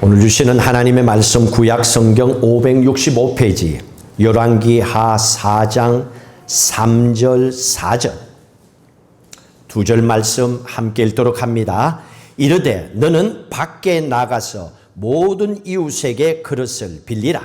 오늘 주시는 하나님의 말씀 구약 성경 565페이지 열왕기하 4장 3절 4절 두 절 말씀 함께 읽도록 합니다. 이르되 너는 밖에 나가서 모든 이웃에게 그릇을 빌리라.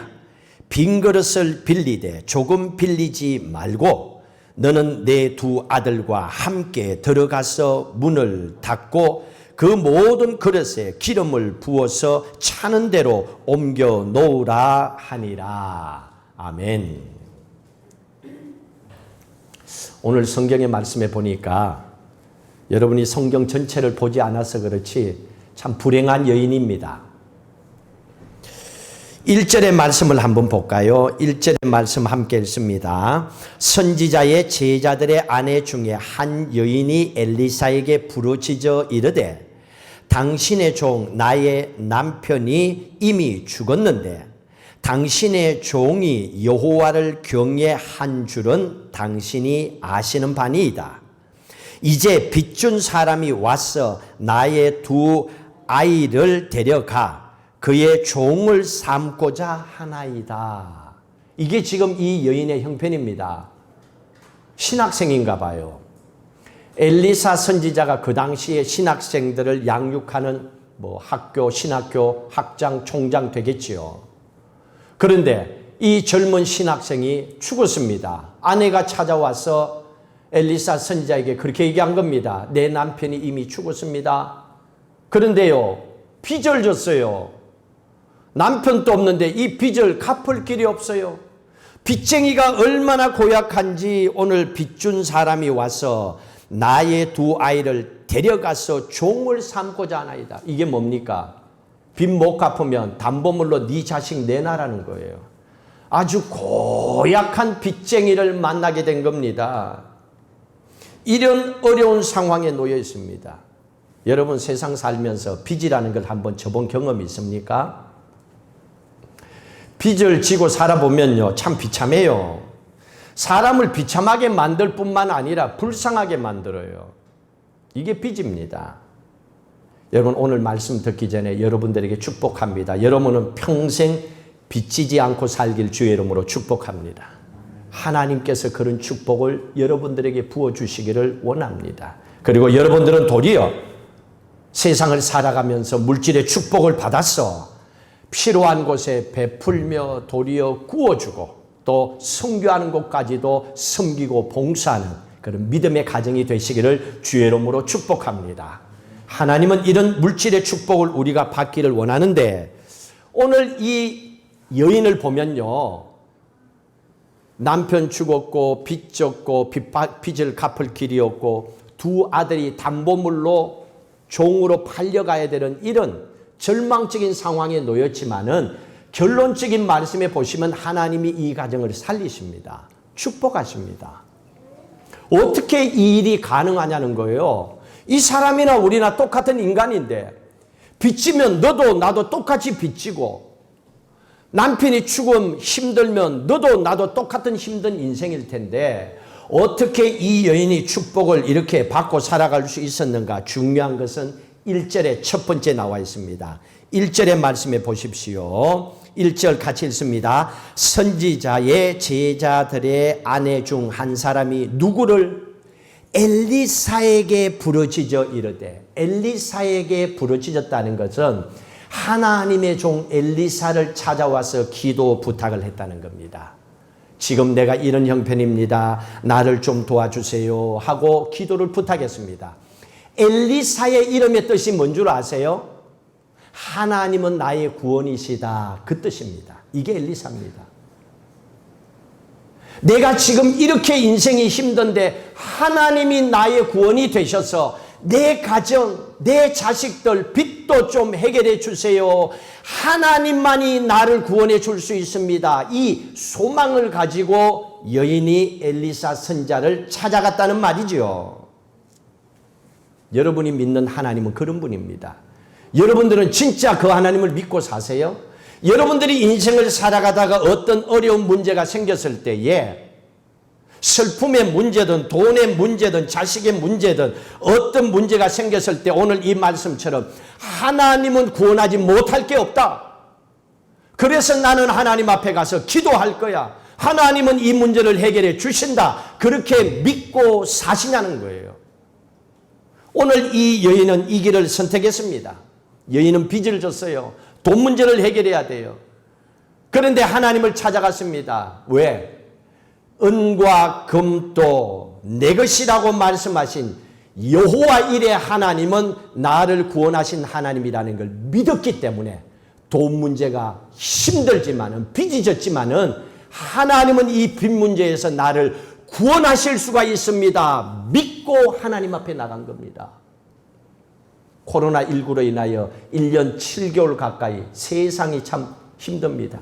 빈 그릇을 빌리되 조금 빌리지 말고 너는 내 두 아들과 함께 들어가서 문을 닫고 그 모든 그릇에 기름을 부어서 차는 대로 옮겨 놓으라 하니라. 아멘. 오늘 성경의 말씀에 보니까 여러분이 성경 전체를 보지 않아서 그렇지 참 불행한 여인입니다. 1절의 말씀을 한번 볼까요? 1절의 말씀 함께 읽습니다. 선지자의 제자들의 아내 중에 한 여인이 엘리사에게 부르짖어 이르되 당신의 종 나의 남편이 이미 죽었는데 당신의 종이 여호와를 경외한 줄은 당신이 아시는 바니이다. 이제 빚준 사람이 와서 나의 두 아이를 데려가 그의 종을 삼고자 하나이다. 이게 지금 이 여인의 형편입니다. 신학생인가 봐요. 엘리사 선지자가 그 당시에 신학생들을 양육하는 학교, 신학교 학장, 총장 되겠지요. 그런데 이 젊은 신학생이 죽었습니다. 아내가 찾아와서 엘리사 선지자에게 그렇게 얘기한 겁니다. 내 남편이 이미 죽었습니다. 그런데요, 빚을 졌어요. 남편도 없는데 이 빚을 갚을 길이 없어요. 빚쟁이가 얼마나 고약한지 오늘 빚준 사람이 와서 나의 두 아이를 데려가서 종을 삼고자 하나이다. 이게 뭡니까? 빚 못 갚으면 담보물로 네 자식 내놔라는 거예요. 아주 고약한 빚쟁이를 만나게 된 겁니다. 이런 어려운 상황에 놓여 있습니다. 여러분 세상 살면서 빚이라는 걸 한번 져본 경험이 있습니까? 빚을 지고 살아보면요, 참 비참해요. 사람을 비참하게 만들 뿐만 아니라 불쌍하게 만들어요. 이게 빚입니다. 여러분 오늘 말씀 듣기 전에 여러분들에게 축복합니다. 여러분은 평생 빚지지 않고 살길 주의 이름으로 축복합니다. 하나님께서 그런 축복을 여러분들에게 부어주시기를 원합니다. 그리고 여러분들은 도리어 세상을 살아가면서 물질의 축복을 받았어. 필요한 곳에 베풀며 도리어 구워주고 또 선교하는 곳까지도 섬기고 봉사하는 그런 믿음의 가정이 되시기를 주의 이름으로 축복합니다. 하나님은 이런 물질의 축복을 우리가 받기를 원하는데 오늘 이 여인을 보면요. 남편 죽었고 빚 졌고 빚을 갚을 길이 없고 두 아들이 담보물로 종으로 팔려가야 되는 이런 절망적인 상황에 놓였지만은 결론적인 말씀에 보시면 하나님이 이 가정을 살리십니다. 축복하십니다. 어떻게 이 일이 가능하냐는 거예요. 이 사람이나 우리나 똑같은 인간인데 빚지면 너도 나도 똑같이 빚지고 남편이 죽음 힘들면 너도 나도 똑같은 힘든 인생일 텐데 어떻게 이 여인이 축복을 이렇게 받고 살아갈 수 있었는가? 중요한 것은 1절에 첫 번째 나와 있습니다. 1절의 말씀에 보십시오. 1절 같이 읽습니다. 선지자의 제자들의 아내 중 한 사람이 누구를? 엘리사에게 부르짖어 이르되. 엘리사에게 부르짖었다는 것은 하나님의 종 엘리사를 찾아와서 기도 부탁을 했다는 겁니다. 지금 내가 이런 형편입니다. 나를 좀 도와주세요 하고 기도를 부탁했습니다. 엘리사의 이름의 뜻이 뭔 줄 아세요? 하나님은 나의 구원이시다. 그 뜻입니다. 이게 엘리사입니다. 내가 지금 이렇게 인생이 힘든데 하나님이 나의 구원이 되셔서 내 가정, 내 자식들 빚도 좀 해결해 주세요. 하나님만이 나를 구원해 줄 수 있습니다. 이 소망을 가지고 여인이 엘리사 선자를 찾아갔다는 말이죠. 여러분이 믿는 하나님은 그런 분입니다. 여러분들은 진짜 그 하나님을 믿고 사세요? 여러분들이 인생을 살아가다가 어떤 어려운 문제가 생겼을 때에 슬픔의 문제든 돈의 문제든 자식의 문제든 어떤 문제가 생겼을 때 오늘 이 말씀처럼 하나님은 구원하지 못할 게 없다. 그래서 나는 하나님 앞에 가서 기도할 거야. 하나님은 이 문제를 해결해 주신다. 그렇게 믿고 사시냐는 거예요. 오늘 이 여인은 이 길을 선택했습니다. 여인은 빚을 졌어요. 돈 문제를 해결해야 돼요. 그런데 하나님을 찾아갔습니다. 왜? 은과 금도 내 것이라고 말씀하신 여호와 일의 하나님은 나를 구원하신 하나님이라는 걸 믿었기 때문에 돈 문제가 힘들지만은 빚이 졌지만은 하나님은 이 빚 문제에서 나를 구원하실 수가 있습니다. 믿고 하나님 앞에 나간 겁니다. 코로나19로 인하여 1년 7개월 가까이 세상이 참 힘듭니다.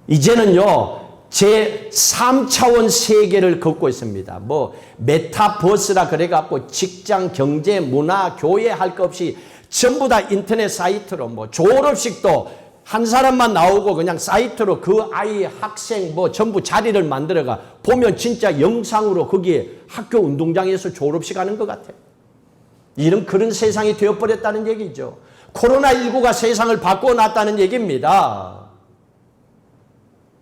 이제는요, 제 3차원 세계를 걷고 있습니다. 메타버스라 그래갖고 직장, 경제, 문화, 교회 할 것 없이 전부 다 인터넷 사이트로 졸업식도 한 사람만 나오고 그냥 사이트로 그 아이 학생 전부 자리를 만들어가 보면 진짜 영상으로 거기에 학교 운동장에서 졸업식 하는 것 같아요. 그런 세상이 되어버렸다는 얘기죠. 코로나19가 세상을 바꿔놨다는 얘기입니다.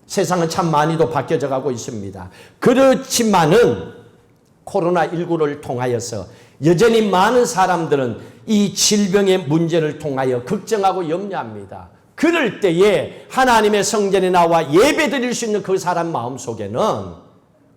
세상은 참 많이도 바뀌어져 가고 있습니다. 그렇지만은 코로나19를 통하여서 여전히 많은 사람들은 이 질병의 문제를 통하여 걱정하고 염려합니다. 그럴 때에 하나님의 성전에 나와 예배 드릴 수 있는 그 사람 마음속에는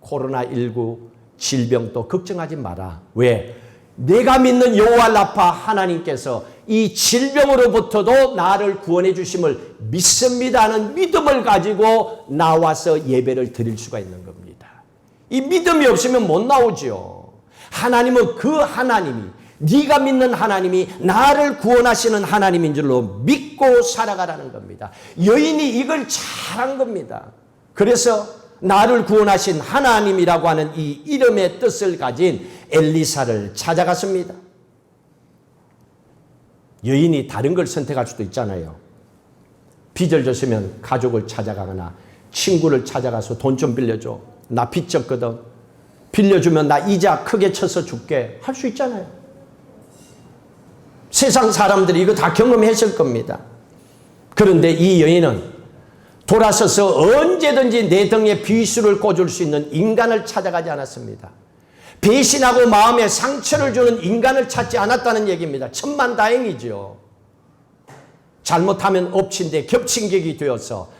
코로나19 질병도 걱정하지 마라. 왜? 내가 믿는 여호와 라파 하나님께서 이 질병으로부터도 나를 구원해 주심을 믿습니다는 믿음을 가지고 나와서 예배를 드릴 수가 있는 겁니다. 이 믿음이 없으면 못 나오죠. 하나님은 그 하나님이 네가 믿는 하나님이 나를 구원하시는 하나님인 줄로 믿고 살아가라는 겁니다. 여인이 이걸 잘한 겁니다. 그래서 나를 구원하신 하나님이라고 하는 이 이름의 뜻을 가진 엘리사를 찾아갔습니다. 여인이 다른 걸 선택할 수도 있잖아요. 빚을 졌으면 가족을 찾아가거나 친구를 찾아가서 돈 좀 빌려줘. 나 빚 졌거든. 빌려주면 나 이자 크게 쳐서 줄게. 할 수 있잖아요. 세상 사람들이 이거 다 경험했을 겁니다. 그런데 이 여인은 돌아서서 언제든지 내 등에 비수를 꽂을 수 있는 인간을 찾아가지 않았습니다. 배신하고 마음에 상처를 주는 인간을 찾지 않았다는 얘기입니다. 천만다행이죠. 잘못하면 엎친 데 겹친 격이 되어서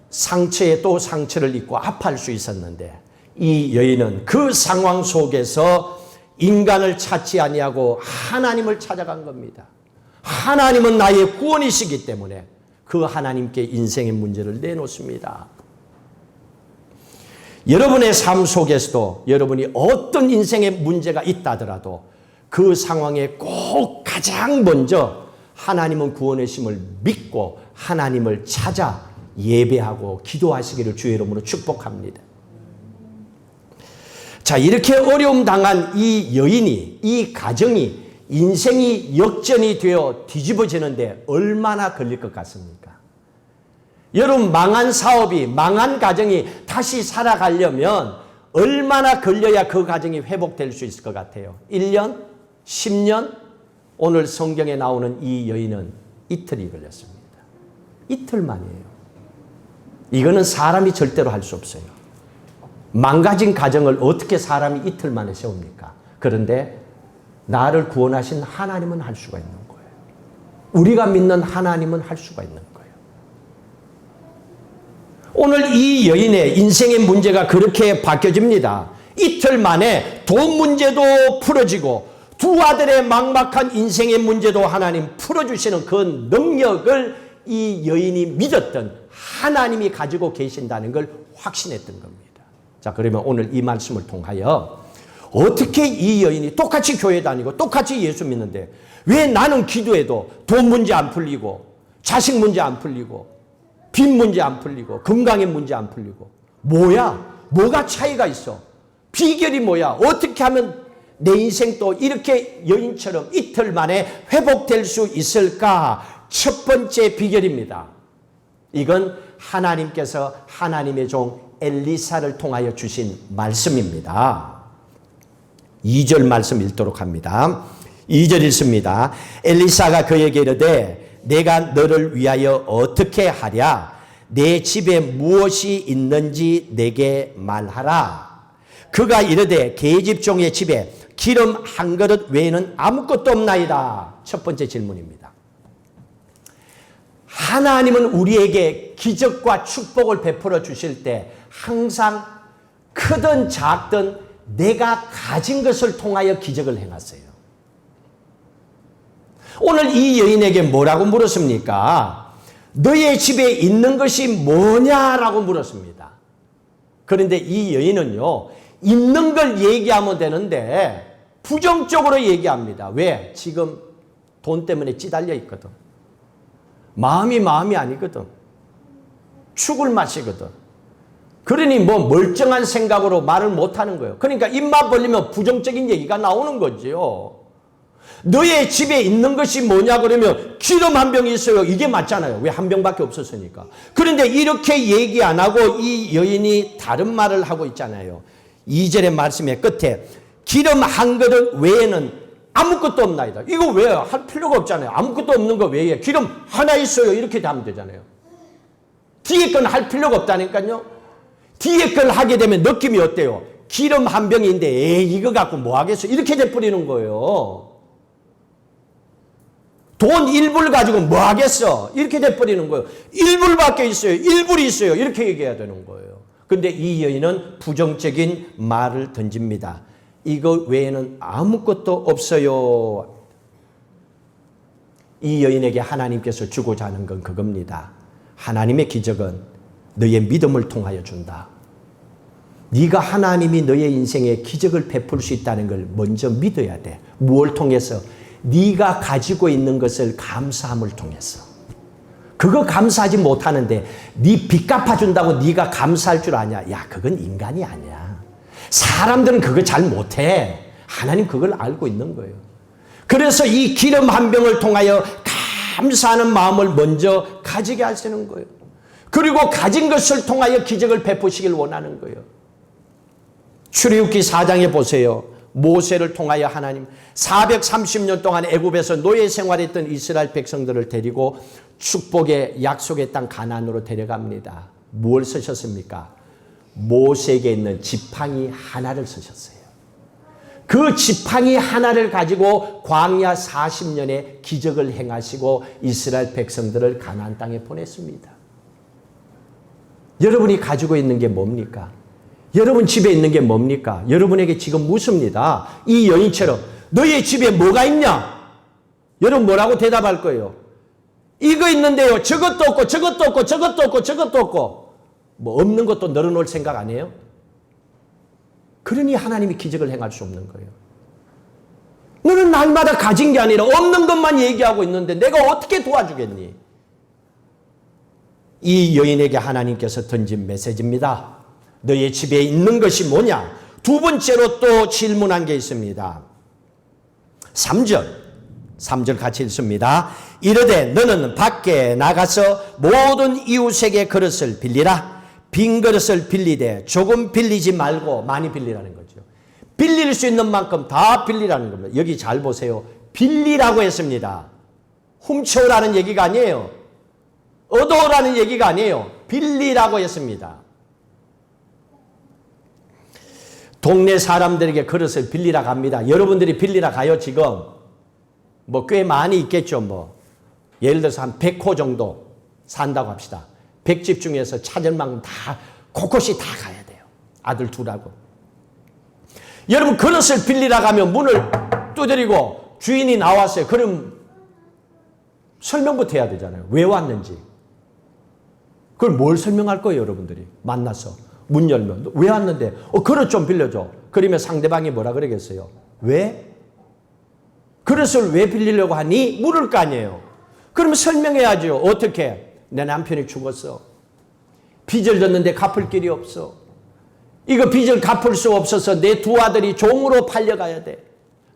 상처에 또 상처를 입고 아파할 수 있었는데 이 여인은 그 상황 속에서 인간을 찾지 아니하고 하나님을 찾아간 겁니다. 하나님은 나의 구원이시기 때문에 그 하나님께 인생의 문제를 내놓습니다. 여러분의 삶 속에서도 여러분이 어떤 인생의 문제가 있다더라도 그 상황에 꼭 가장 먼저 하나님은 구원의심을 믿고 하나님을 찾아 예배하고 기도하시기를 주의 이름으로 축복합니다. 자, 이렇게 어려움 당한 이 여인이, 이 가정이 인생이 역전이 되어 뒤집어지는데 얼마나 걸릴 것 같습니까? 여러분, 망한 사업이, 망한 가정이 다시 살아가려면 얼마나 걸려야 그 가정이 회복될 수 있을 것 같아요? 1년? 10년? 오늘 성경에 나오는 이 여인은 이틀이 걸렸습니다. 이틀 만이에요. 이거는 사람이 절대로 할 수 없어요. 망가진 가정을 어떻게 사람이 이틀 만에 세웁니까? 그런데 나를 구원하신 하나님은 할 수가 있는 거예요. 우리가 믿는 하나님은 할 수가 있는 거예요. 오늘 이 여인의 인생의 문제가 그렇게 바뀌어집니다. 이틀 만에 돈 문제도 풀어지고 두 아들의 막막한 인생의 문제도 하나님 풀어주시는 그 능력을 이 여인이 믿었던 하나님이 가지고 계신다는 걸 확신했던 겁니다. 자, 그러면 오늘 이 말씀을 통하여 어떻게 이 여인이 똑같이 교회 다니고 똑같이 예수 믿는데 왜 나는 기도해도 돈 문제 안 풀리고 자식 문제 안 풀리고 빚 문제 안 풀리고 건강의 문제 안 풀리고 뭐가 차이가 있어? 비결이 뭐야? 어떻게 하면 내 인생도 이렇게 여인처럼 이틀 만에 회복될 수 있을까? 첫 번째 비결입니다. 이건 하나님께서 하나님의 종 엘리사를 통하여 주신 말씀입니다. 2절 말씀 읽도록 합니다. 2절 읽습니다. 엘리사가 그에게 이르되 내가 너를 위하여 어떻게 하랴? 내 집에 무엇이 있는지 내게 말하라. 그가 이르되 계집종의 집에 기름 한 그릇 외에는 아무것도 없나이다. 첫 번째 질문입니다. 하나님은 우리에게 기적과 축복을 베풀어 주실 때 항상 크든 작든 내가 가진 것을 통하여 기적을 행하세요. 오늘 이 여인에게 뭐라고 물었습니까? 너의 집에 있는 것이 뭐냐라고 물었습니다. 그런데 이 여인은요, 있는 걸 얘기하면 되는데 부정적으로 얘기합니다. 왜? 지금 돈 때문에 찌달려 있거든. 마음이 아니거든. 죽을 맛이거든. 그러니 뭐 멀쩡한 생각으로 말을 못하는 거예요. 그러니까 입만 벌리면 부정적인 얘기가 나오는 거지요. 너의 집에 있는 것이 뭐냐 그러면 기름 한 병이 있어요. 이게 맞잖아요. 왜 한 병밖에 없었으니까. 그런데 이렇게 얘기 안 하고 이 여인이 다른 말을 하고 있잖아요. 2절의 말씀의 끝에 기름 한 그릇 외에는 아무것도 없나이다. 이거 왜 할 필요가 없잖아요. 아무것도 없는 거 외에 기름 하나 있어요. 이렇게 하면 되잖아요. 뒤에 건 할 필요가 없다니까요. 뒤에 걸 하게 되면 느낌이 어때요? 기름 한 병인데 에이 이거 갖고 뭐 하겠어? 이렇게 돼버리는 거예요. 돈 1불 가지고 뭐 하겠어? 이렇게 돼버리는 거예요. 1불밖에 있어요. 1불이 있어요. 이렇게 얘기해야 되는 거예요. 근데 이 여인은 부정적인 말을 던집니다. 이거 외에는 아무것도 없어요. 이 여인에게 하나님께서 주고자 하는 건 그겁니다. 하나님의 기적은 너의 믿음을 통하여 준다. 네가 하나님이 너의 인생에 기적을 베풀 수 있다는 걸 먼저 믿어야 돼. 무엇을 통해서? 네가 가지고 있는 것을 감사함을 통해서. 그거 감사하지 못하는데 네 빚 갚아준다고 네가 감사할 줄 아냐? 야, 그건 인간이 아니야. 사람들은 그거 잘 못해. 하나님 그걸 알고 있는 거예요. 그래서 이 기름 한 병을 통하여 감사하는 마음을 먼저 가지게 하시는 거예요. 그리고 가진 것을 통하여 기적을 베푸시길 원하는 거예요. 출애굽기 4장에 보세요. 모세를 통하여 하나님 430년 동안 애굽에서 노예 생활했던 이스라엘 백성들을 데리고 축복의 약속의 땅 가나안으로 데려갑니다. 뭘 쓰셨습니까? 모세에게 있는 지팡이 하나를 쓰셨어요. 그 지팡이 하나를 가지고 광야 40년의 기적을 행하시고 이스라엘 백성들을 가나안 땅에 보냈습니다. 여러분이 가지고 있는 게 뭡니까? 여러분 집에 있는 게 뭡니까? 여러분에게 지금 묻습니다. 이 여인처럼 너의 집에 뭐가 있냐? 여러분 뭐라고 대답할 거예요? 이거 있는데요. 저것도 없고 저것도 없고 저것도 없고 저것도 없고 뭐 없는 것도 널어놓을 생각 안 해요? 그러니 하나님이 기적을 행할 수 없는 거예요. 너는 날마다 가진 게 아니라 없는 것만 얘기하고 있는데 내가 어떻게 도와주겠니? 이 여인에게 하나님께서 던진 메시지입니다. 너의 집에 있는 것이 뭐냐? 두 번째로 또 질문한 게 있습니다. 3절 같이 읽습니다. 이르되 너는 밖에 나가서 모든 이웃에게 그릇을 빌리라. 빈 그릇을 빌리되 조금 빌리지 말고 많이 빌리라는 거죠. 빌릴 수 있는 만큼 다 빌리라는 겁니다. 여기 잘 보세요. 빌리라고 했습니다. 훔쳐오라는 얘기가 아니에요. 얻어오라는 얘기가 아니에요. 빌리라고 했습니다. 동네 사람들에게 그릇을 빌리라 갑니다. 여러분들이 빌리라 가요, 지금? 뭐 꽤 많이 있겠죠, 뭐. 예를 들어서 한 100호 정도 산다고 합시다. 100집 중에서 찾을 만큼 다, 곳곳이 다 가야 돼요. 아들 둘하고. 여러분, 그릇을 빌리라 가면 문을 두드리고 주인이 나왔어요. 그럼 설명부터 해야 되잖아요. 왜 왔는지. 그걸 뭘 설명할 거예요, 여러분들이? 만나서. 문 열면 왜 왔는데? 그릇 좀 빌려줘. 그러면 상대방이 뭐라 그러겠어요? 왜? 그릇을 왜 빌리려고 하니? 물을 거 아니에요. 그러면 설명해야죠. 어떻게? 내 남편이 죽었어. 빚을 졌는데 갚을 길이 없어. 이거 빚을 갚을 수 없어서 내 두 아들이 종으로 팔려가야 돼.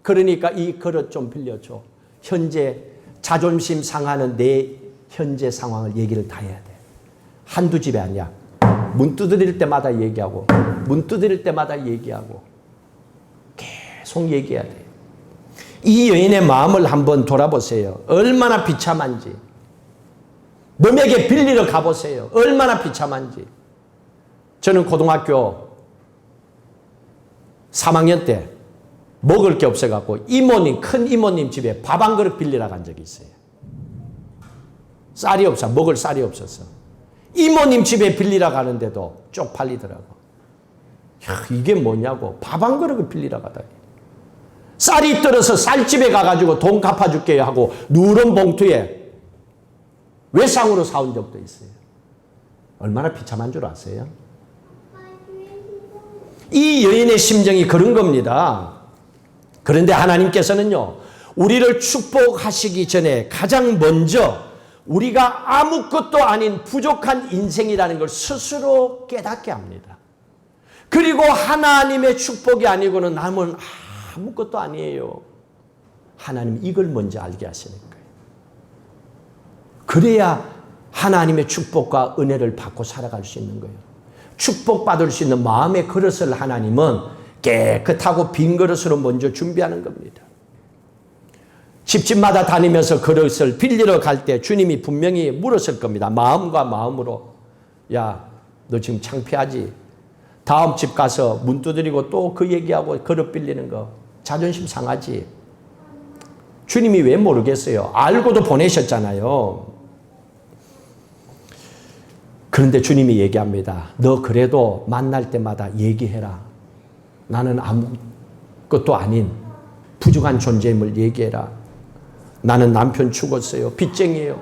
그러니까 이 그릇 좀 빌려줘. 현재 자존심 상하는 내 현재 상황을 얘기를 다 해야 돼. 한두 집이 아니야. 문 두드릴 때마다 얘기하고 문 두드릴 때마다 얘기하고 계속 얘기해야 돼요. 이 여인의 마음을 한번 돌아보세요. 얼마나 비참한지. 남에게 빌리러 가보세요. 얼마나 비참한지. 저는 고등학교 3학년 때 먹을 게 없어갖고 이모님, 큰 이모님 집에 밥 한 그릇 빌리러 간 적이 있어요. 쌀이 없어. 먹을 쌀이 없어서. 이모님 집에 빌리러 가는데도 쪽팔리더라고. 야, 이게 뭐냐고. 밥 한 그릇을 빌리러 가다니. 쌀이 떨어서 쌀집에 가가지고 돈 갚아줄게요 하고 누런 봉투에 외상으로 사온 적도 있어요. 얼마나 비참한 줄 아세요? 이 여인의 심정이 그런 겁니다. 그런데 하나님께서는요, 우리를 축복하시기 전에 가장 먼저 우리가 아무것도 아닌 부족한 인생이라는 걸 스스로 깨닫게 합니다. 그리고 하나님의 축복이 아니고는 남은 아무것도 아니에요. 하나님 이걸 먼저 알게 하시는 거예요. 그래야 하나님의 축복과 은혜를 받고 살아갈 수 있는 거예요. 축복받을 수 있는 마음의 그릇을 하나님은 깨끗하고 빈 그릇으로 먼저 준비하는 겁니다. 집집마다 다니면서 그릇을 빌리러 갈 때 주님이 분명히 물었을 겁니다. 마음과 마음으로. 야, 너 지금 창피하지? 다음 집 가서 문 두드리고 또 그 얘기하고 그릇 빌리는 거 자존심 상하지? 주님이 왜 모르겠어요? 알고도 보내셨잖아요. 그런데 주님이 얘기합니다. 너 그래도 만날 때마다 얘기해라. 나는 아무것도 아닌 부족한 존재임을 얘기해라. 나는 남편 죽었어요. 빚쟁이에요.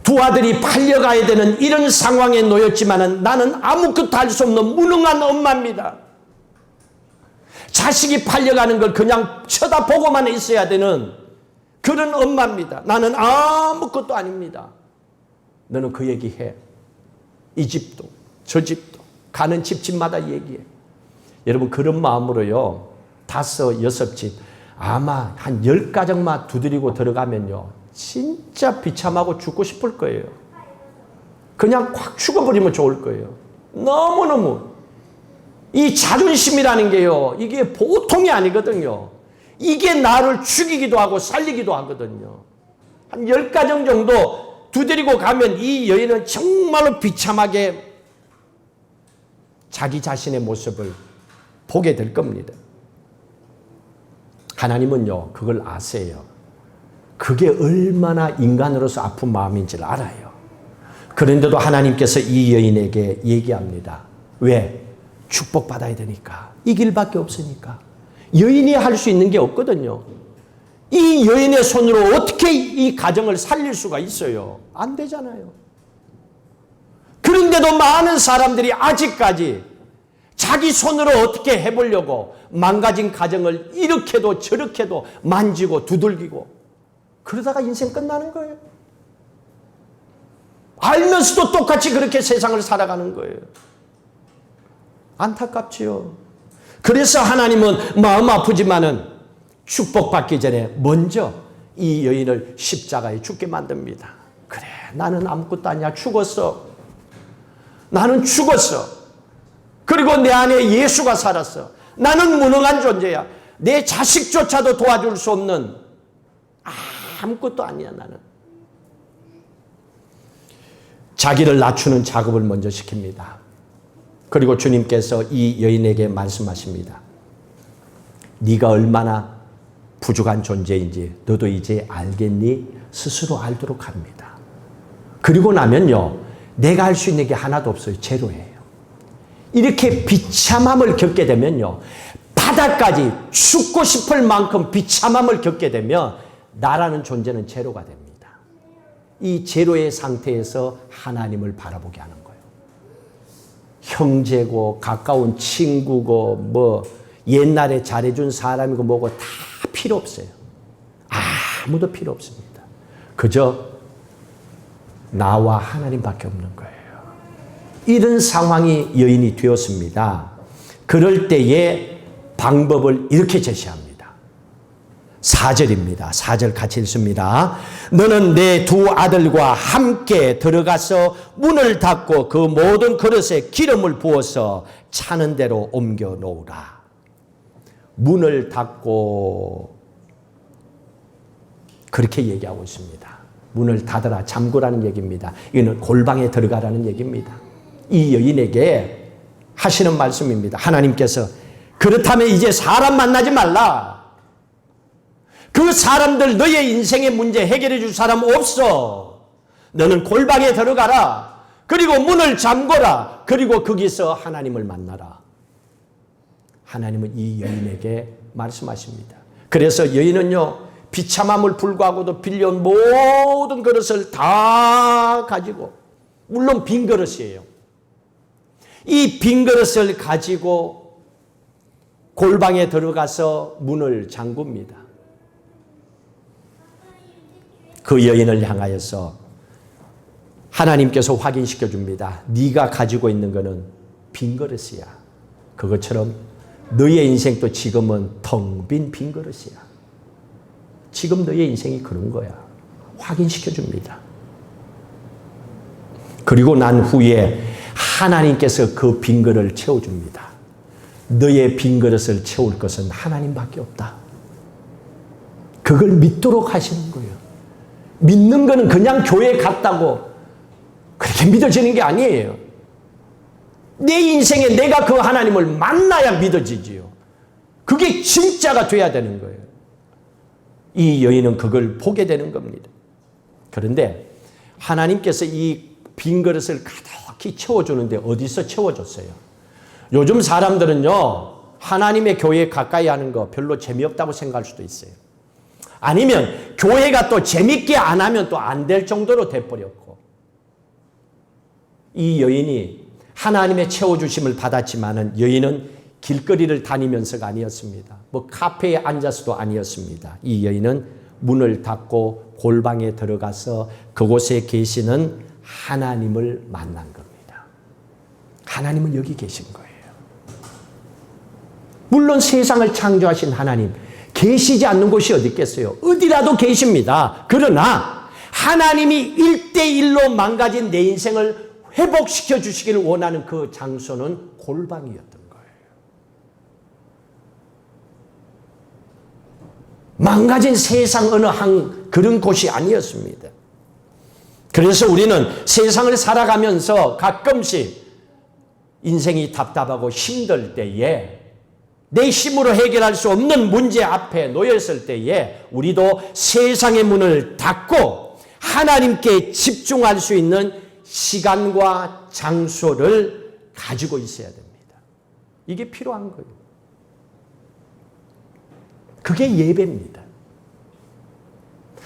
두 아들이 팔려가야 되는 이런 상황에 놓였지만 나는 아무것도 할 수 없는 무능한 엄마입니다. 자식이 팔려가는 걸 그냥 쳐다보고만 있어야 되는 그런 엄마입니다. 나는 아무것도 아닙니다. 너는 그 얘기해. 이 집도 저 집도 가는 집집마다 얘기해. 여러분 그런 마음으로요. 5, 6집 아마 한 10가정만 두드리고 들어가면요. 진짜 비참하고 죽고 싶을 거예요. 그냥 확 죽어버리면 좋을 거예요. 너무너무. 이 자존심이라는 게요. 이게 보통이 아니거든요. 이게 나를 죽이기도 하고 살리기도 하거든요. 한 10가정 정도 두드리고 가면 이 여인은 정말로 비참하게 자기 자신의 모습을 보게 될 겁니다. 하나님은요, 그걸 아세요. 그게 얼마나 인간으로서 아픈 마음인지를 알아요. 그런데도 하나님께서 이 여인에게 얘기합니다. 왜? 축복받아야 되니까. 이 길밖에 없으니까. 여인이 할 수 있는 게 없거든요. 이 여인의 손으로 어떻게 이 가정을 살릴 수가 있어요? 안 되잖아요. 그런데도 많은 사람들이 아직까지 자기 손으로 어떻게 해보려고 망가진 가정을 이렇게도 저렇게도 만지고 두들기고 그러다가 인생 끝나는 거예요. 알면서도 똑같이 그렇게 세상을 살아가는 거예요. 안타깝지요. 그래서 하나님은 마음 아프지만은 축복받기 전에 먼저 이 여인을 십자가에 죽게 만듭니다. 그래, 나는 아무것도 아니야. 죽었어. 나는 죽었어. 그리고 내 안에 예수가 살았어. 나는 무능한 존재야. 내 자식조차도 도와줄 수 없는 아무것도 아니야, 나는. 자기를 낮추는 작업을 먼저 시킵니다. 그리고 주님께서 이 여인에게 말씀하십니다. 네가 얼마나 부족한 존재인지 너도 이제 알겠니? 스스로 알도록 합니다. 그리고 나면요, 내가 할 수 있는 게 하나도 없어요. 제로예요. 이렇게 비참함을 겪게 되면요, 바닥까지 죽고 싶을 만큼 비참함을 겪게 되면 나라는 존재는 제로가 됩니다. 이 제로의 상태에서 하나님을 바라보게 하는 거예요. 형제고 가까운 친구고 뭐 옛날에 잘해준 사람이고 뭐고 다 필요 없어요. 아무도 필요 없습니다. 그저 나와 하나님밖에 없는 거예요. 이런 상황이 여인이 되었습니다. 그럴 때의 방법을 이렇게 제시합니다. 4절입니다. 4절 같이 읽습니다. 너는 내 두 아들과 함께 들어가서 문을 닫고 그 모든 그릇에 기름을 부어서 차는 대로 옮겨 놓으라. 문을 닫고 그렇게 얘기하고 있습니다. 문을 닫아라, 잠그라는 얘기입니다. 이거는 골방에 들어가라는 얘기입니다. 이 여인에게 하시는 말씀입니다. 하나님께서 그렇다면 이제 사람 만나지 말라. 그 사람들 너의 인생의 문제 해결해 줄 사람 없어. 너는 골방에 들어가라. 그리고 문을 잠궈라. 그리고 거기서 하나님을 만나라. 하나님은 이 여인에게 말씀하십니다. 그래서 여인은요, 비참함을 불구하고도 빌려온 모든 그릇을 다 가지고, 물론 빈 그릇이에요. 이 빈 그릇을 가지고 골방에 들어가서 문을 잠굽니다. 그 여인을 향하여서 하나님께서 확인시켜 줍니다. 네가 가지고 있는 것은 빈 그릇이야. 그것처럼 너의 인생도 지금은 텅 빈 빈 그릇이야. 지금 너의 인생이 그런 거야. 확인시켜 줍니다. 그리고 난 후에 하나님께서 그 빈 그릇을 채워줍니다. 너의 빈 그릇을 채울 것은 하나님밖에 없다. 그걸 믿도록 하시는 거예요. 믿는 거는 그냥 교회 갔다고 그렇게 믿어지는 게 아니에요. 내 인생에 내가 그 하나님을 만나야 믿어지지요. 그게 진짜가 돼야 되는 거예요. 이 여인은 그걸 보게 되는 겁니다. 그런데 하나님께서 이 빈 그릇을 가득히 채워주는데 어디서 채워줬어요? 요즘 사람들은요, 하나님의 교회에 가까이 하는 거 별로 재미없다고 생각할 수도 있어요. 아니면 교회가 또 재밌게 안 하면 또 안 될 정도로 돼버렸고, 이 여인이 하나님의 채워주심을 받았지만은 여인은 길거리를 다니면서가 아니었습니다. 뭐 카페에 앉아서도 아니었습니다. 이 여인은 문을 닫고 골방에 들어가서 그곳에 계시는 하나님을 만난 겁니다. 하나님은 여기 계신 거예요. 물론 세상을 창조하신 하나님, 계시지 않는 곳이 어디 있겠어요? 어디라도 계십니다. 그러나 하나님이 1대1로 망가진 내 인생을 회복시켜 주시기를 원하는 그 장소는 골방이었던 거예요. 망가진 세상 어느 한 그런 곳이 아니었습니다. 그래서 우리는 세상을 살아가면서 가끔씩 인생이 답답하고 힘들 때에, 내 힘으로 해결할 수 없는 문제 앞에 놓였을 때에 우리도 세상의 문을 닫고 하나님께 집중할 수 있는 시간과 장소를 가지고 있어야 됩니다. 이게 필요한 거예요. 그게 예배입니다.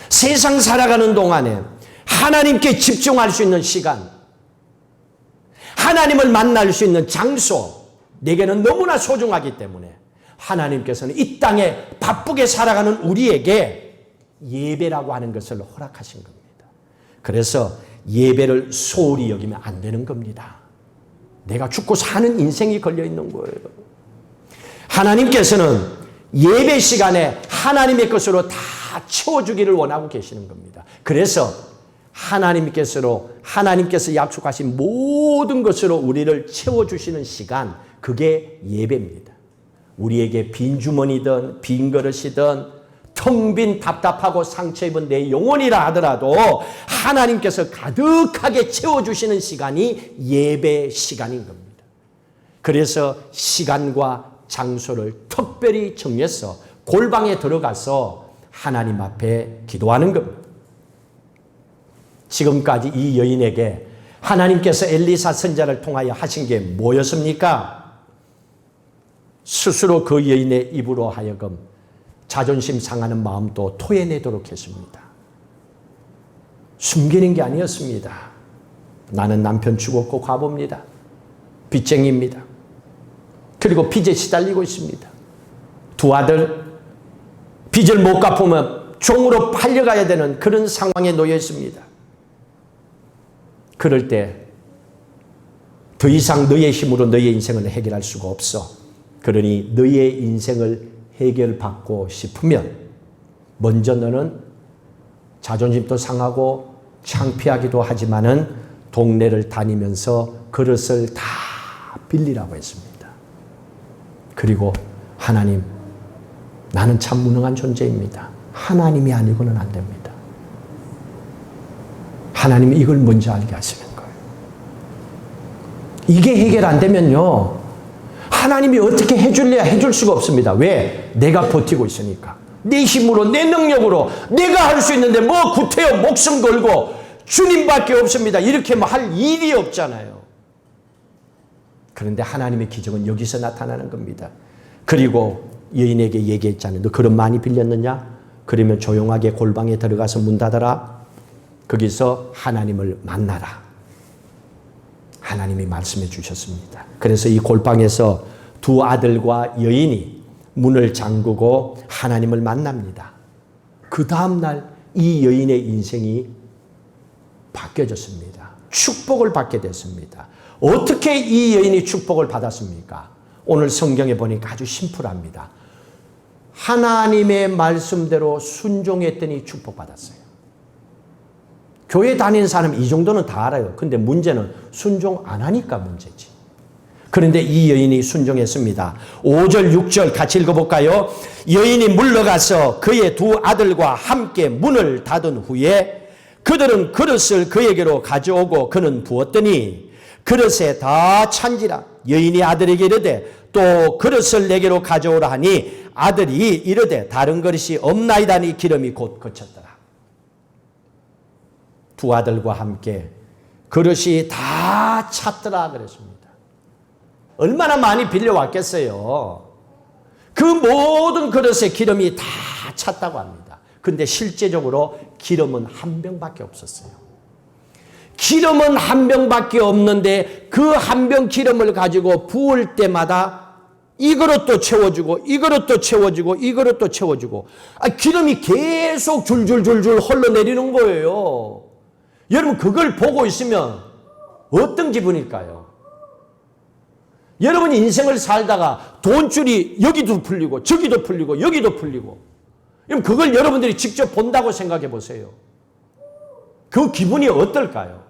세상 살아가는 동안에 하나님께 집중할 수 있는 시간, 하나님을 만날 수 있는 장소, 내게는 너무나 소중하기 때문에 하나님께서는 이 땅에 바쁘게 살아가는 우리에게 예배라고 하는 것을 허락하신 겁니다. 그래서 예배를 소홀히 여기면 안 되는 겁니다. 내가 죽고 사는 인생이 걸려 있는 거예요. 하나님께서는 예배 시간에 하나님의 것으로 다 채워주기를 원하고 계시는 겁니다. 그래서 하나님께서 약속하신 모든 것으로 우리를 채워주시는 시간, 그게 예배입니다. 우리에게 빈 주머니든 빈 그릇이든 텅 빈 답답하고 상처 입은 내 영혼이라 하더라도 하나님께서 가득하게 채워주시는 시간이 예배 시간인 겁니다. 그래서 시간과 장소를 특별히 정해서 골방에 들어가서 하나님 앞에 기도하는 겁니다. 지금까지 이 여인에게 하나님께서 엘리사 선지자를 통하여 하신 게 뭐였습니까? 스스로 그 여인의 입으로 하여금 자존심 상하는 마음도 토해내도록 했습니다. 숨기는 게 아니었습니다. 나는 남편 죽었고 과부입니다. 빚쟁이입니다. 그리고 빚에 시달리고 있습니다. 두 아들, 빚을 못 갚으면 종으로 팔려가야 되는 그런 상황에 놓여 있습니다. 그럴 때 더 이상 너의 힘으로 너의 인생을 해결할 수가 없어. 그러니 너의 인생을 해결받고 싶으면 먼저 너는 자존심도 상하고 창피하기도 하지만은 동네를 다니면서 그릇을 다 빌리라고 했습니다. 그리고 하나님, 나는 참 무능한 존재입니다. 하나님이 아니고는 안 됩니다. 하나님이 이걸 먼저 알게 하시는 거예요. 이게 해결 안 되면요, 하나님이 어떻게 해줄래야 해줄 수가 없습니다. 왜? 내가 버티고 있으니까. 내 힘으로, 내 능력으로 내가 할 수 있는데 뭐 구태여 목숨 걸고 주님밖에 없습니다. 이렇게 뭐 할 일이 없잖아요. 그런데 하나님의 기적은 여기서 나타나는 겁니다. 그리고 여인에게 얘기했잖아요. 너 그릇 많이 빌렸느냐? 그러면 조용하게 골방에 들어가서 문 닫아라. 거기서 하나님을 만나라. 하나님이 말씀해 주셨습니다. 그래서 이 골방에서 두 아들과 여인이 문을 잠그고 하나님을 만납니다. 그 다음날 이 여인의 인생이 바뀌어졌습니다. 축복을 받게 됐습니다. 어떻게 이 여인이 축복을 받았습니까? 오늘 성경에 보니까 아주 심플합니다. 하나님의 말씀대로 순종했더니 축복받았어요. 교회 다니는 사람 이 정도는 다 알아요. 근데 문제는 순종 안 하니까 문제지. 그런데 이 여인이 순종했습니다. 5절, 6절 같이 읽어볼까요? 여인이 물러가서 그의 두 아들과 함께 문을 닫은 후에 그들은 그릇을 그에게로 가져오고 그는 부었더니 그릇에 다 찬지라. 여인이 아들에게 이르되 또 그릇을 내게로 가져오라 하니 아들이 이르되 다른 그릇이 없나이다니 기름이 곧 그쳤더라. 두 아들과 함께 그릇이 다 찼더라 그랬습니다. 얼마나 많이 빌려왔겠어요. 그 모든 그릇에 기름이 다 찼다고 합니다. 근데 실제적으로 기름은 한 병밖에 없었어요. 기름은 한 병밖에 없는데 그 한 병 기름을 가지고 부을 때마다 이 그릇도 채워주고 이 그릇도 채워주고 이 그릇도 채워주고 기름이 계속 줄줄줄줄 흘러내리는 거예요. 여러분 그걸 보고 있으면 어떤 기분일까요? 여러분 인생을 살다가 돈줄이 여기도 풀리고 저기도 풀리고 여기도 풀리고 그럼 그걸 여러분들이 직접 본다고 생각해 보세요. 그 기분이 어떨까요?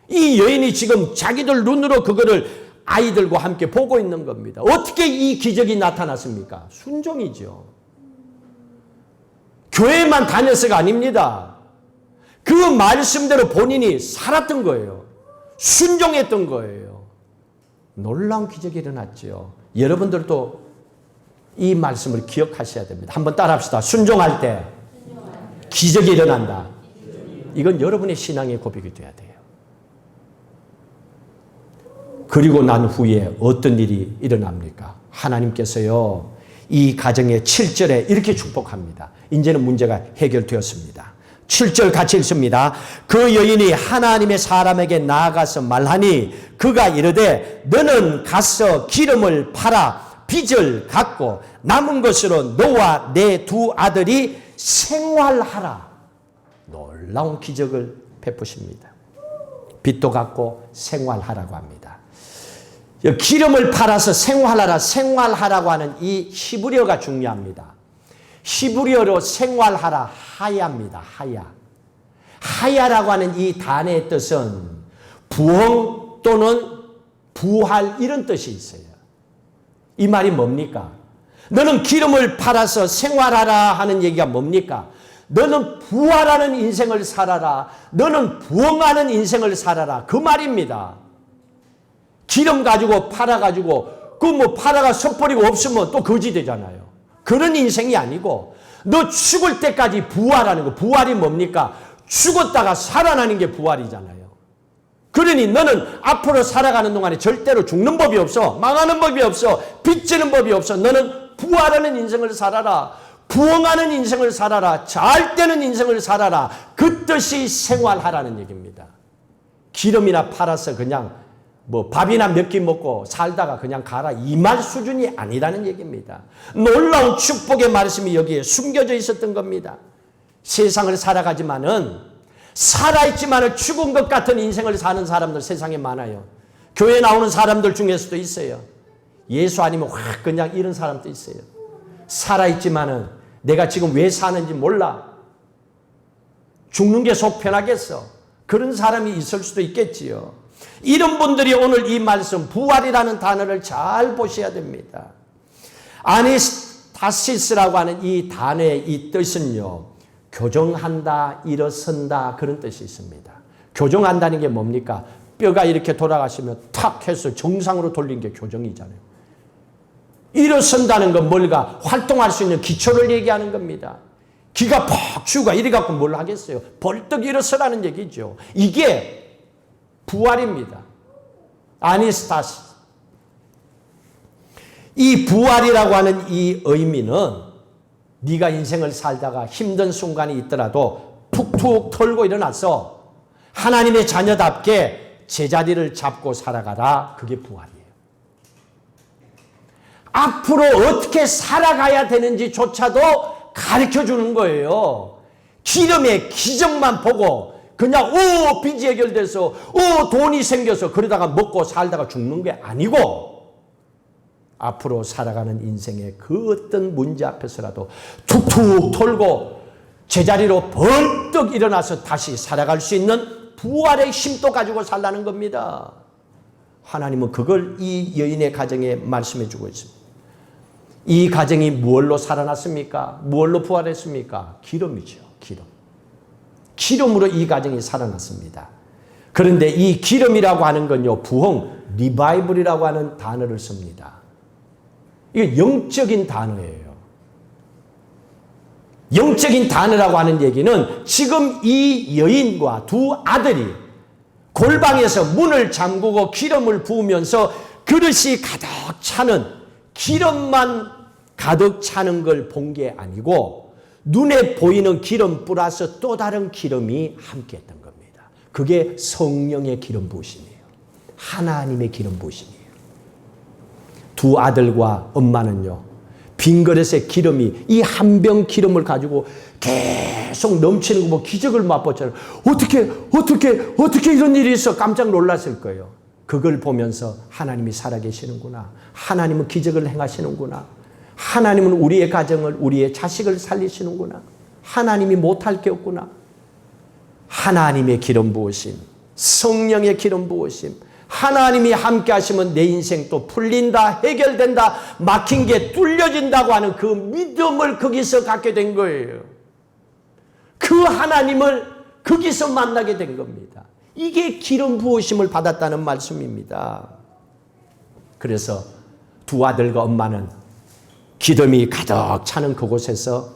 이 여인이 지금 자기들 눈으로 그거를 아이들과 함께 보고 있는 겁니다. 어떻게 이 기적이 나타났습니까? 순종이죠. 교회만 다녀서가 아닙니다. 그 말씀대로 본인이 살았던 거예요. 순종했던 거예요. 놀라운 기적이 일어났죠. 여러분들도 이 말씀을 기억하셔야 됩니다. 한번 따라합시다. 순종할 때 기적이 일어난다. 이건 여러분의 신앙의 고백이 돼야 돼요. 그리고 난 후에 어떤 일이 일어납니까? 하나님께서요, 이 가정의 7절에 이렇게 축복합니다. 이제는 문제가 해결되었습니다. 7절 같이 읽습니다. 그 여인이 하나님의 사람에게 나아가서 말하니 그가 이르되 너는 가서 기름을 팔아 빚을 갚고 남은 것으로 너와 내 두 아들이 생활하라. 놀라운 기적을 베푸십니다. 빚도 갚고 생활하라고 합니다. 기름을 팔아서 생활하라고 하는 이 히브리어가 중요합니다. 히브리어로 생활하라 하야입니다. 하야라고 하는 이 단어의 뜻은 부흥 또는 부활 이런 뜻이 있어요. 이 말이 뭡니까? 너는 기름을 팔아서 생활하라 하는 얘기가 뭡니까? 너는 부활하는 인생을 살아라. 너는 부흥하는 인생을 살아라. 그 말입니다. 기름 가지고 팔아가지고 팔아가 섣버리고 없으면 또 거지 되잖아요. 그런 인생이 아니고 너 죽을 때까지 부활하는 거. 부활이 뭡니까? 죽었다가 살아나는 게 부활이잖아요. 그러니 너는 앞으로 살아가는 동안에 절대로 죽는 법이 없어. 망하는 법이 없어. 빚지는 법이 없어. 너는 부활하는 인생을 살아라. 부흥하는 인생을 살아라. 잘 되는 인생을 살아라. 그 뜻이 생활하라는 얘기입니다. 기름이나 팔아서 그냥 밥이나 몇 끼 먹고 살다가 그냥 가라. 이 말 수준이 아니라는 얘기입니다. 놀라운 축복의 말씀이 여기에 숨겨져 있었던 겁니다. 세상을 살아가지만은 살아있지만은 죽은 것 같은 인생을 사는 사람들 세상에 많아요. 교회 나오는 사람들 중에서도 있어요. 예수 아니면 확 그냥 이런 사람도 있어요. 살아있지만은 내가 지금 왜 사는지 몰라. 죽는 게 속 편하겠어. 그런 사람이 있을 수도 있겠지요. 이런 분들이 오늘 이 말씀 부활이라는 단어를 잘 보셔야 됩니다. 아니스타시스라고 하는 이 단어의 이 뜻은요, 교정한다, 일어선다, 그런 뜻이 있습니다. 교정한다는 게 뭡니까? 뼈가 이렇게 돌아가시면 탁 해서 정상으로 돌린 게 교정이잖아요. 일어선다는 건 뭘까? 활동할 수 있는 기초를 얘기하는 겁니다. 기가 퍽 죽어 이래갖고 뭘 하겠어요? 벌떡 일어서라는 얘기죠. 이게 부활입니다. 아니스타시. 이 부활이라고 하는 이 의미는 네가 인생을 살다가 힘든 순간이 있더라도 툭툭 털고 일어나서 하나님의 자녀답게 제자리를 잡고 살아가라. 그게 부활이에요. 앞으로 어떻게 살아가야 되는지조차도 가르쳐 주는 거예요. 기름의 기적만 보고 그냥 빚이 해결돼서 돈이 생겨서 그러다가 먹고 살다가 죽는 게 아니고, 앞으로 살아가는 인생의 그 어떤 문제 앞에서라도 툭툭 털고 제자리로 벌떡 일어나서 다시 살아갈 수 있는 부활의 힘도 가지고 살라는 겁니다. 하나님은 그걸 이 여인의 가정에 말씀해 주고 있습니다. 이 가정이 무엇로 살아났습니까? 무엇로 부활했습니까? 기름이죠. 기름. 기름으로 이 가정이 살아났습니다. 그런데 이 기름이라고 하는 건요, 부흥, 리바이벌이라고 하는 단어를 씁니다. 이게 영적인 단어예요. 영적인 단어라고 하는 얘기는 지금 이 여인과 두 아들이 골방에서 문을 잠그고 기름을 부으면서 그릇이 가득 차는, 기름만 가득 차는 걸 본 게 아니고 눈에 보이는 기름 플러스 또 다른 기름이 함께했던 겁니다. 그게 성령의 기름 부으심이에요. 하나님의 기름 부으심이에요. 두 아들과 엄마는요, 빈 그릇에 기름이, 이 한 병 기름을 가지고 계속 넘치는 거 보고 기적을 맛보잖아요. 어떻게 이런 일이 있어? 깜짝 놀랐을 거예요. 그걸 보면서 하나님이 살아계시는구나. 하나님은 기적을 행하시는구나. 하나님은 우리의 가정을, 우리의 자식을 살리시는구나. 하나님이 못할 게 없구나. 하나님의 기름 부으심, 성령의 기름 부으심, 하나님이 함께 하시면 내 인생도 풀린다, 해결된다, 막힌 게 뚫려진다고 하는 그 믿음을 거기서 갖게 된 거예요. 그 하나님을 거기서 만나게 된 겁니다. 이게 기름 부으심을 받았다는 말씀입니다. 그래서 두 아들과 엄마는 기름이 가득 차는 그곳에서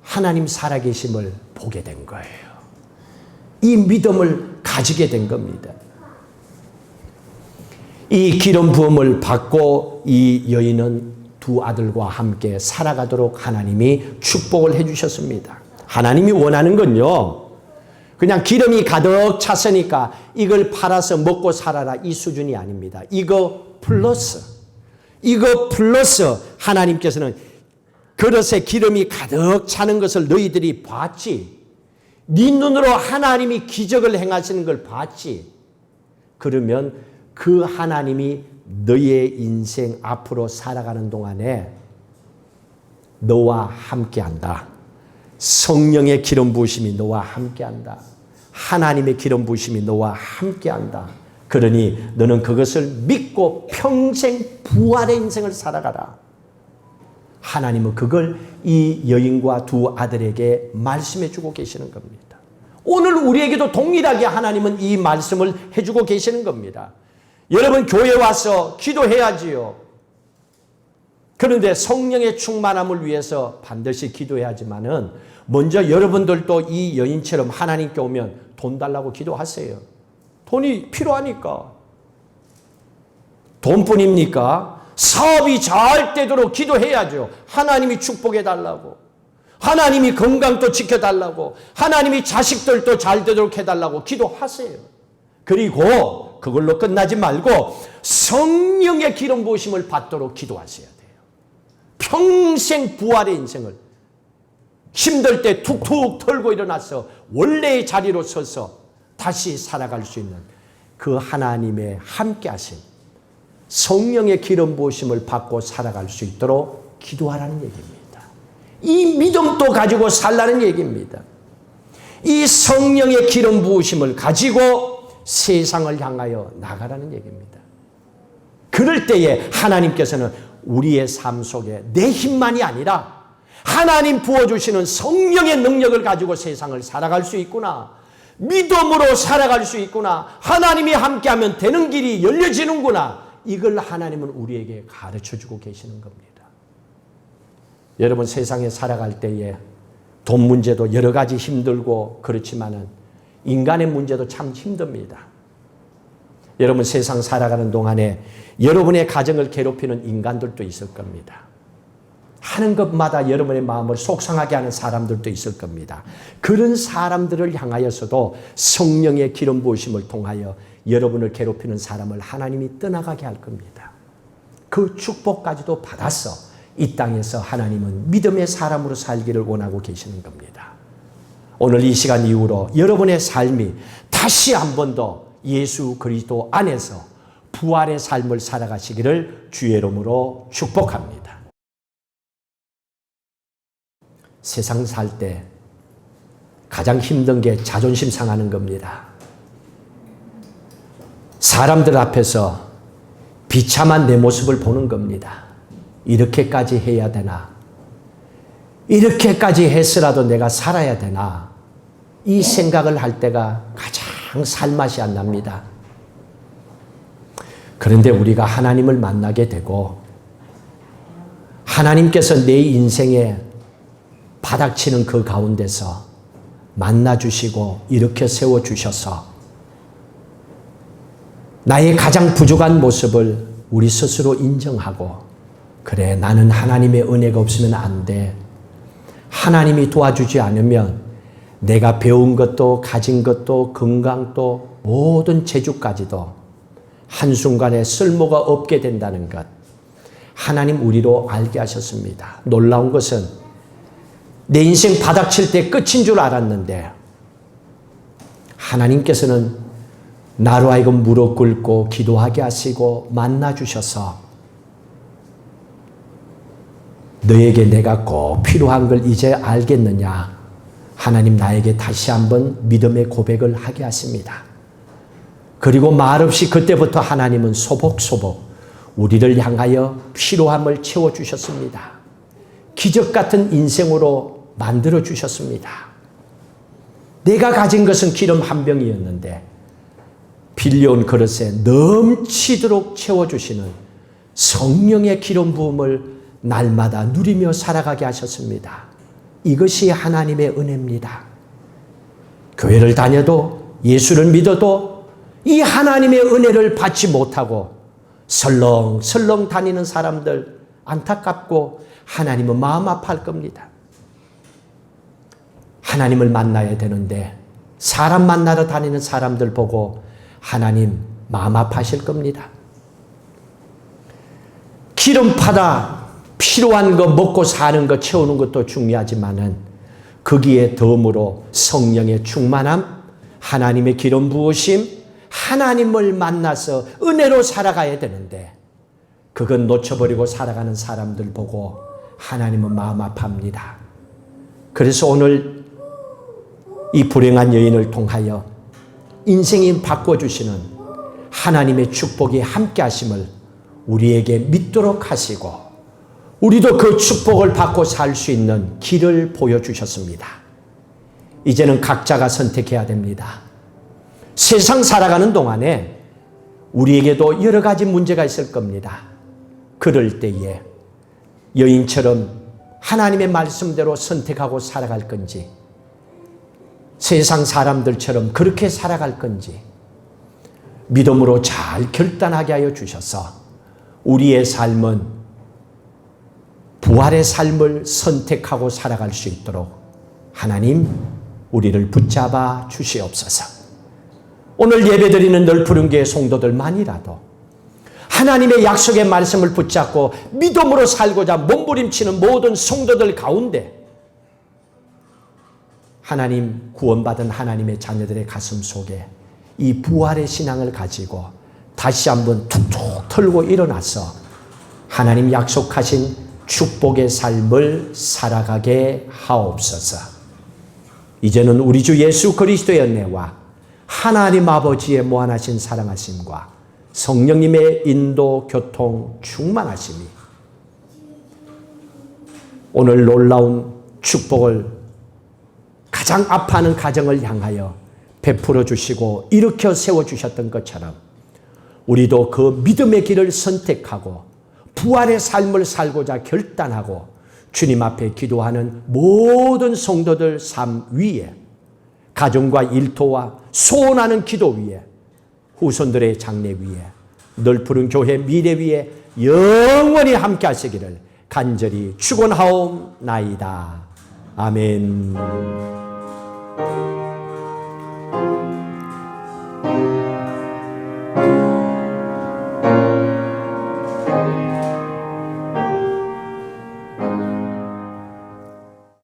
하나님 살아계심을 보게 된 거예요. 이 믿음을 가지게 된 겁니다. 이 기름 부음을 받고 이 여인은 두 아들과 함께 살아가도록 하나님이 축복을 해주셨습니다. 하나님이 원하는 건요, 그냥 기름이 가득 찼으니까 이걸 팔아서 먹고 살아라, 이 수준이 아닙니다. 이거 플러스 하나님께서는 그릇에 기름이 가득 차는 것을 너희들이 봤지. 네 눈으로 하나님이 기적을 행하시는 걸 봤지. 그러면 그 하나님이 너의 인생 앞으로 살아가는 동안에 너와 함께한다. 성령의 기름 부으심이 너와 함께한다. 하나님의 기름 부으심이 너와 함께한다. 그러니 너는 그것을 믿고 평생 부활의 인생을 살아가라. 하나님은 그걸 이 여인과 두 아들에게 말씀해 주고 계시는 겁니다. 오늘 우리에게도 동일하게 하나님은 이 말씀을 해주고 계시는 겁니다. 여러분 교회 와서 기도해야지요. 그런데 성령의 충만함을 위해서 반드시 기도해야지만은 먼저 여러분들도 이 여인처럼 하나님께 오면 돈 달라고 기도하세요. 돈이 필요하니까. 돈뿐입니까? 사업이 잘 되도록 기도해야죠. 하나님이 축복해 달라고. 하나님이 건강도 지켜달라고. 하나님이 자식들도 잘 되도록 해달라고 기도하세요. 그리고 그걸로 끝나지 말고 성령의 기름 부으심을 받도록 기도하셔야 돼요. 평생 부활의 인생을 힘들 때 툭툭 털고 일어나서 원래의 자리로 서서 다시 살아갈 수 있는 그 하나님의 함께 하신 성령의 기름 부으심을 받고 살아갈 수 있도록 기도하라는 얘기입니다. 이 믿음도 가지고 살라는 얘기입니다. 이 성령의 기름 부으심을 가지고 세상을 향하여 나가라는 얘기입니다. 그럴 때에 하나님께서는 우리의 삶 속에 내 힘만이 아니라 하나님 부어주시는 성령의 능력을 가지고 세상을 살아갈 수 있구나. 믿음으로 살아갈 수 있구나. 하나님이 함께하면 되는 길이 열려지는구나. 이걸 하나님은 우리에게 가르쳐주고 계시는 겁니다. 여러분, 세상에 살아갈 때에 돈 문제도 여러 가지 힘들고 그렇지만은 인간의 문제도 참 힘듭니다. 여러분, 세상 살아가는 동안에 여러분의 가정을 괴롭히는 인간들도 있을 겁니다. 하는 것마다 여러분의 마음을 속상하게 하는 사람들도 있을 겁니다. 그런 사람들을 향하여서도 성령의 기름 부으심을 통하여 여러분을 괴롭히는 사람을 하나님이 떠나가게 할 겁니다. 그 축복까지도 받았어. 이 땅에서 하나님은 믿음의 사람으로 살기를 원하고 계시는 겁니다. 오늘 이 시간 이후로 여러분의 삶이 다시 한 번 더 예수 그리스도 안에서 부활의 삶을 살아가시기를 주의 이름으로 축복합니다. 세상 살 때 가장 힘든 게 자존심 상하는 겁니다. 사람들 앞에서 비참한 내 모습을 보는 겁니다. 이렇게까지 해야 되나? 이렇게까지 했으라도 내가 살아야 되나? 이 생각을 할 때가 가장 살맛이 안 납니다. 그런데 우리가 하나님을 만나게 되고 하나님께서 내 인생에 바닥치는 그 가운데서 만나주시고 이렇게 세워주셔서 나의 가장 부족한 모습을 우리 스스로 인정하고, 그래, 나는 하나님의 은혜가 없으면 안 돼. 하나님이 도와주지 않으면 내가 배운 것도 가진 것도 건강도 모든 재주까지도 한순간에 쓸모가 없게 된다는 것, 하나님 우리로 알게 하셨습니다. 놀라운 것은 내 인생 바닥칠 때 끝인 줄 알았는데 하나님께서는 나로 하여금 무릎 꿇고 기도하게 하시고 만나주셔서 너에게 내가 꼭 필요한 걸 이제 알겠느냐? 하나님 나에게 다시 한번 믿음의 고백을 하게 하십니다. 그리고 말없이 그때부터 하나님은 소복소복 우리를 향하여 필요함을 채워주셨습니다. 기적 같은 인생으로 만들어주셨습니다. 내가 가진 것은 기름 한 병이었는데 빌려온 그릇에 넘치도록 채워주시는 성령의 기름 부음을 날마다 누리며 살아가게 하셨습니다. 이것이 하나님의 은혜입니다. 교회를 다녀도 예수를 믿어도 이 하나님의 은혜를 받지 못하고 설렁설렁 다니는 사람들 안타깝고 하나님은 마음 아파할 겁니다. 하나님을 만나야 되는데 사람 만나러 다니는 사람들 보고 하나님 마음 아파하실 겁니다. 기름 파다 필요한 거 먹고 사는 거 채우는 것도 중요하지만은 거기에 덤으로 성령의 충만함, 하나님의 기름 부으심, 하나님을 만나서 은혜로 살아가야 되는데 그건 놓쳐버리고 살아가는 사람들 보고 하나님은 마음 아파합니다. 그래서 오늘 이 불행한 여인을 통하여 인생이 바꿔주시는 하나님의 축복이 함께 하심을 우리에게 믿도록 하시고 우리도 그 축복을 받고 살 수 있는 길을 보여주셨습니다. 이제는 각자가 선택해야 됩니다. 세상 살아가는 동안에 우리에게도 여러 가지 문제가 있을 겁니다. 그럴 때에 여인처럼 하나님의 말씀대로 선택하고 살아갈 건지, 세상 사람들처럼 그렇게 살아갈 건지 믿음으로 잘 결단하게 하여 주셔서 우리의 삶은 부활의 삶을 선택하고 살아갈 수 있도록 하나님 우리를 붙잡아 주시옵소서. 오늘 예배드리는 널푸른 교회 성도들만이라도 하나님의 약속의 말씀을 붙잡고 믿음으로 살고자 몸부림치는 모든 성도들 가운데 하나님 구원받은 하나님의 자녀들의 가슴 속에 이 부활의 신앙을 가지고 다시 한번 툭툭 털고 일어나서 하나님 약속하신 축복의 삶을 살아가게 하옵소서. 이제는 우리 주 예수 그리스도의 은혜와 하나님 아버지의 무한하신 사랑하심과 성령님의 인도, 교통, 충만하심이 오늘 놀라운 축복을 가장 아파하는 가정을 향하여 베풀어 주시고 일으켜 세워 주셨던 것처럼 우리도 그 믿음의 길을 선택하고 부활의 삶을 살고자 결단하고 주님 앞에 기도하는 모든 성도들 삶 위에, 가정과 일터와 소원하는 기도 위에, 후손들의 장래 위에, 널푸른 교회 미래 위에 영원히 함께 하시기를 간절히 축원하옵나이다. 아멘.